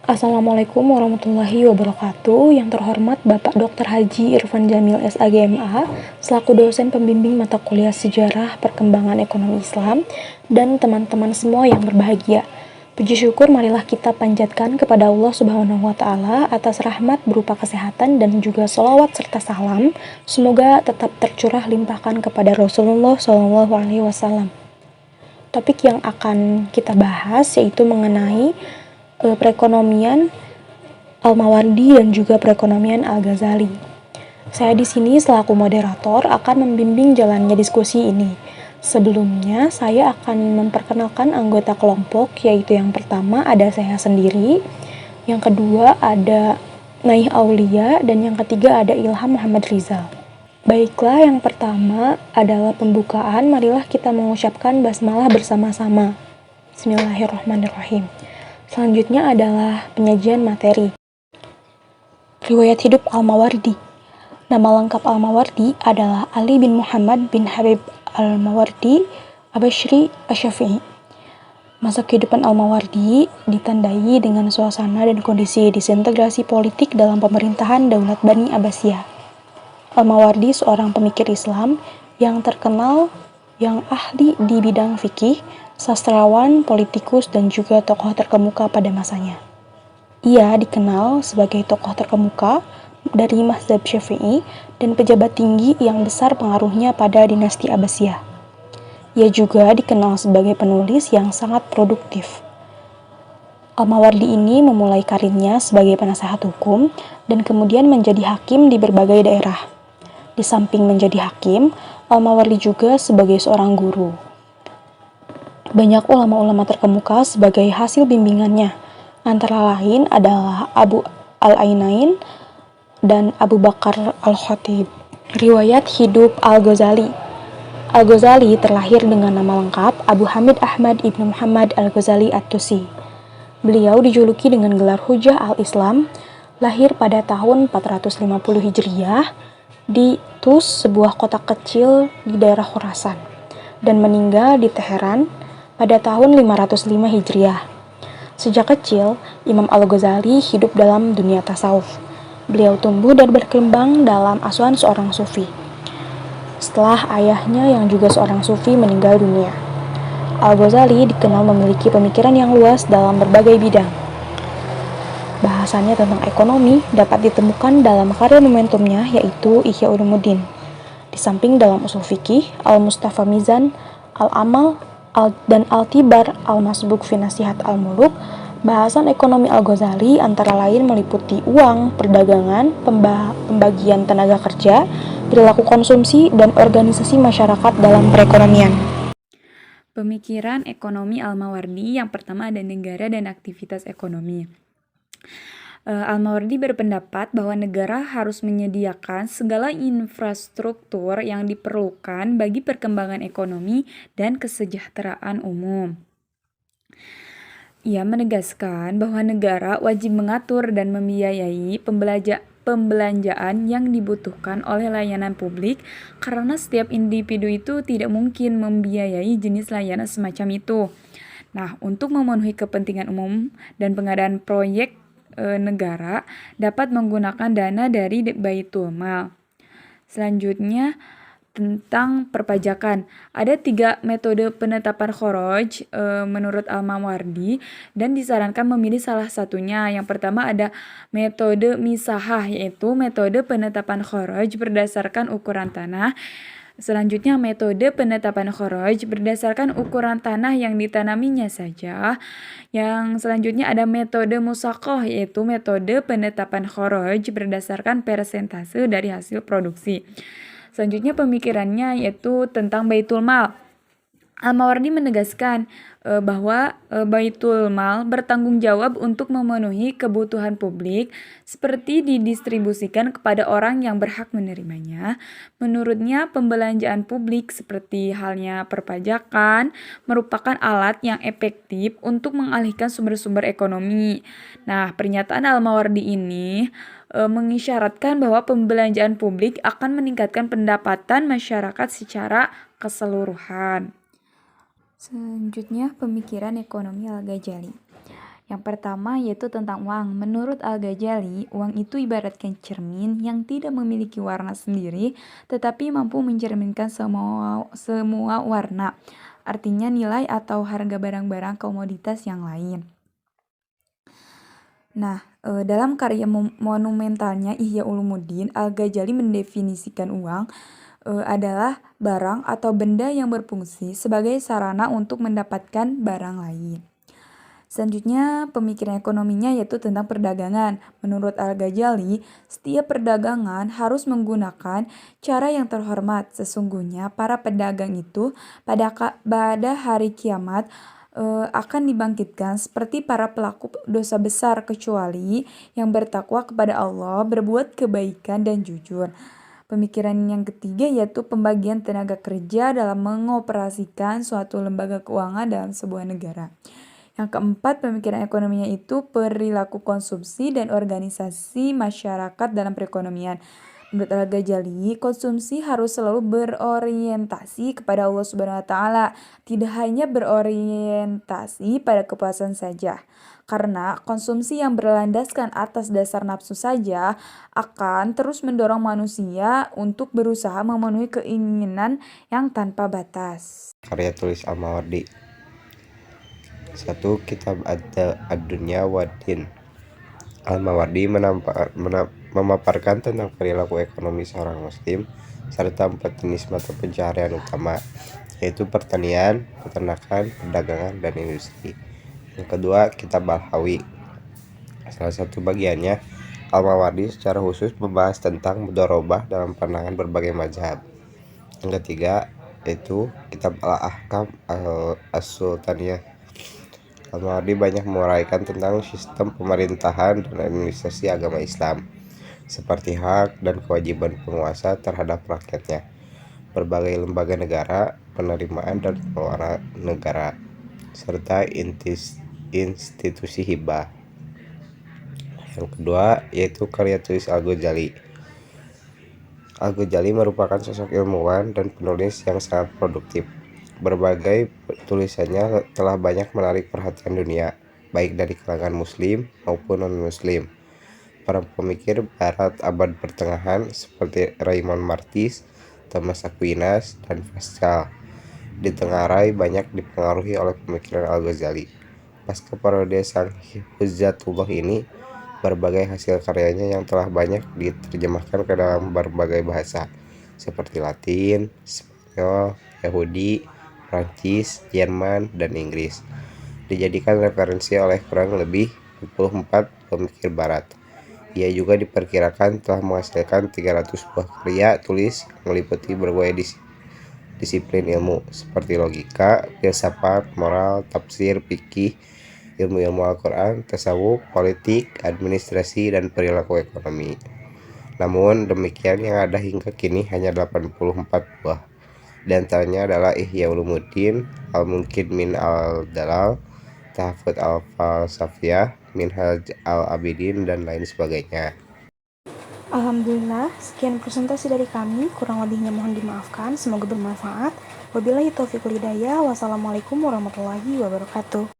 Assalamualaikum warahmatullahi wabarakatuh. Yang terhormat Bapak Dr. Haji Irfan Jamil SAGMA, selaku dosen pembimbing mata kuliah Sejarah Perkembangan Ekonomi Islam, dan teman-teman semua yang berbahagia. Puji syukur marilah kita panjatkan kepada Allah Subhanahu wa Ta'ala atas rahmat berupa kesehatan dan juga sholawat serta salam. Semoga tetap tercurah limpahkan kepada Rasulullah SAW. Topik yang akan kita bahas yaitu mengenai perekonomian Al-Mawardi dan juga perekonomian Al-Ghazali. Saya di sini selaku moderator akan membimbing jalannya diskusi ini. Sebelumnya, saya akan memperkenalkan anggota kelompok, yaitu yang pertama ada saya sendiri, yang kedua ada Naih Aulia, dan yang ketiga ada Ilham Muhammad Rizal. Baiklah, yang pertama adalah pembukaan. Marilah kita mengucapkan basmalah bersama-sama. Bismillahirrahmanirrahim. Selanjutnya adalah penyajian materi. Riwayat hidup Al-Mawardi. Nama lengkap Al-Mawardi adalah Ali bin Muhammad bin Habib Al-Mawardi Abasyri Asy-Syafi'i. Masa kehidupan Al-Mawardi ditandai dengan suasana dan kondisi disintegrasi politik dalam pemerintahan Daulat Bani Abbasiyah. Al-Mawardi seorang pemikir Islam yang terkenal, yang ahli di bidang fikih, sastrawan, politikus, dan juga tokoh terkemuka pada masanya. Ia dikenal sebagai tokoh terkemuka dari mazhab Syafi'i dan pejabat tinggi yang besar pengaruhnya pada dinasti Abbasiyah. Ia juga dikenal sebagai penulis yang sangat produktif. Al-Mawardi ini memulai karirnya sebagai penasehat hukum dan kemudian menjadi hakim di berbagai daerah. Di samping menjadi hakim, Al-Mawardi juga sebagai seorang guru. Banyak ulama-ulama terkemuka sebagai hasil bimbingannya, antara lain adalah Abu Al-Ainain dan Abu Bakar Al-Khatib. Riwayat hidup Al-Ghazali. Al-Ghazali terlahir dengan nama lengkap Abu Hamid Ahmad Ibnu Muhammad Al-Ghazali At-Tusi. Beliau dijuluki dengan gelar Hujjah Al-Islam, lahir pada tahun 450 Hijriyah di Tus, sebuah kota kecil di daerah Khurasan, dan meninggal di Teheran pada tahun 505 Hijriah. Sejak kecil, Imam Al-Ghazali hidup dalam dunia tasawuf. Beliau tumbuh dan berkembang dalam asuhan seorang sufi. Setelah ayahnya yang juga seorang sufi meninggal dunia, Al-Ghazali dikenal memiliki pemikiran yang luas dalam berbagai bidang. Bahasannya tentang ekonomi dapat ditemukan dalam karya momentumnya yaitu Ihya Ulumuddin. Di samping dalam usul fikih, Al-Mustafa Mizan, Al-Amal, dan Al-Tibar Al-Masbuk fi Nasihat Al-Muluk, bahasan ekonomi Al-Ghazali antara lain meliputi uang, perdagangan, pembagian tenaga kerja, perilaku konsumsi, dan organisasi masyarakat dalam perekonomian. Pemikiran ekonomi Al-Mawardi yang pertama ada negara dan aktivitas ekonomi. Al-Mawardi berpendapat bahwa negara harus menyediakan segala infrastruktur yang diperlukan bagi perkembangan ekonomi dan kesejahteraan umum. Ia menegaskan bahwa negara wajib mengatur dan membiayai pembelanjaan yang dibutuhkan oleh layanan publik karena setiap individu itu tidak mungkin membiayai jenis layanan semacam itu. Nah, untuk memenuhi kepentingan umum dan pengadaan proyek negara dapat menggunakan dana dari Baitul Mal. Selanjutnya, tentang perpajakan. Ada 3 metode penetapan kharaj menurut Al-Mawardi dan disarankan memilih salah satunya. Yang pertama ada metode misahah, yaitu metode penetapan kharaj berdasarkan ukuran tanah. Selanjutnya metode penetapan kharaj berdasarkan ukuran tanah yang ditanaminya saja. Yang selanjutnya ada metode musaqah, yaitu metode penetapan kharaj berdasarkan persentase dari hasil produksi. Selanjutnya pemikirannya yaitu tentang Baitul Mal. Al-Mawardi menegaskan bahwa Baitul Mal bertanggung jawab untuk memenuhi kebutuhan publik seperti didistribusikan kepada orang yang berhak menerimanya. Menurutnya, pembelanjaan publik seperti halnya perpajakan merupakan alat yang efektif untuk mengalihkan sumber-sumber ekonomi. Nah, pernyataan Al-Mawardi ini mengisyaratkan bahwa pembelanjaan publik akan meningkatkan pendapatan masyarakat secara keseluruhan. Selanjutnya, pemikiran ekonomi Al-Ghazali. Yang pertama yaitu tentang uang. Menurut Al-Ghazali, uang itu ibaratkan cermin yang tidak memiliki warna sendiri, tetapi mampu mencerminkan semua warna. Artinya nilai atau harga barang-barang komoditas yang lain. Nah, dalam karya monumentalnya Ihya Ulumuddin, Al-Ghazali mendefinisikan uang adalah barang atau benda yang berfungsi sebagai sarana untuk mendapatkan barang lain. Selanjutnya, pemikiran ekonominya yaitu tentang perdagangan. Menurut Al-Ghazali, setiap perdagangan harus menggunakan cara yang terhormat. Sesungguhnya para pedagang itu pada hari kiamat akan dibangkitkan seperti para pelaku dosa besar kecuali yang bertakwa kepada Allah, berbuat kebaikan dan jujur. Pemikiran yang ketiga yaitu pembagian tenaga kerja dalam mengoperasikan suatu lembaga keuangan dalam sebuah negara. Yang keempat, pemikiran ekonominya itu perilaku konsumsi dan organisasi masyarakat dalam perekonomian. Menurut Al-Ghazali, konsumsi harus selalu berorientasi kepada Allah Subhanahu wa taala, tidak hanya berorientasi pada kepuasan saja. Karena konsumsi yang berlandaskan atas dasar nafsu saja akan terus mendorong manusia untuk berusaha memenuhi keinginan yang tanpa batas. Karya tulis Al-Mawardi. 1. Kitab Ad-Dunya Wad-Din. Al-Mawardi memaparkan tentang perilaku ekonomi seorang muslim serta 4 jenis mata pencaharian utama, yaitu pertanian, peternakan, perdagangan, dan industri. Yang kedua, Kitab Al-Hawi. Salah satu bagiannya, Al-Mawardi secara khusus membahas tentang mudharabah dalam pandangan berbagai mazhab. Yang ketiga, yaitu Kitab Al-Ahkam As-Sultaniyah. Al-Mawardi banyak menguraikan tentang sistem pemerintahan dan administrasi agama Islam, seperti hak dan kewajiban penguasa terhadap rakyatnya, berbagai lembaga negara, penerimaan dan pengeluaran negara, serta institusi hibah. Yang kedua, yaitu karya tulis Al-Ghazali. Al-Ghazali merupakan sosok ilmuwan dan penulis yang sangat produktif. Berbagai tulisannya telah banyak menarik perhatian dunia, baik dari kalangan muslim maupun non-muslim. Para pemikir barat abad pertengahan seperti Raymond Martis, Thomas Aquinas, dan Pascal ditengarai banyak dipengaruhi oleh pemikiran Al-Ghazali. Pasca parodi sang Hujjatullah ini, berbagai hasil karyanya yang telah banyak diterjemahkan ke dalam berbagai bahasa, seperti Latin, Spanyol, Yahudi, Prancis, Jerman, dan Inggris, dijadikan referensi oleh kurang lebih 24 pemikir barat. Ia juga diperkirakan telah menghasilkan 300 buah karya tulis yang meliputi berbagai disiplin ilmu seperti logika, filsafat, moral, tafsir, fikih, ilmu-ilmu Al-Quran, tasawuf, politik, administrasi, dan perilaku ekonomi. Namun demikian, yang ada hingga kini hanya 84 buah. Di antaranya adalah Ihya Ulumuddin, Al-Munqidh min Al-Dalal, Tahfudz Al-Falsafiyah, Minhaj Al-Abidin, dan lain sebagainya. Alhamdulillah, sekian presentasi dari kami. Kurang lebihnya mohon dimaafkan. Semoga bermanfaat. Wabillahi taufiq wal hidayah. Wassalamualaikum warahmatullahi wabarakatuh.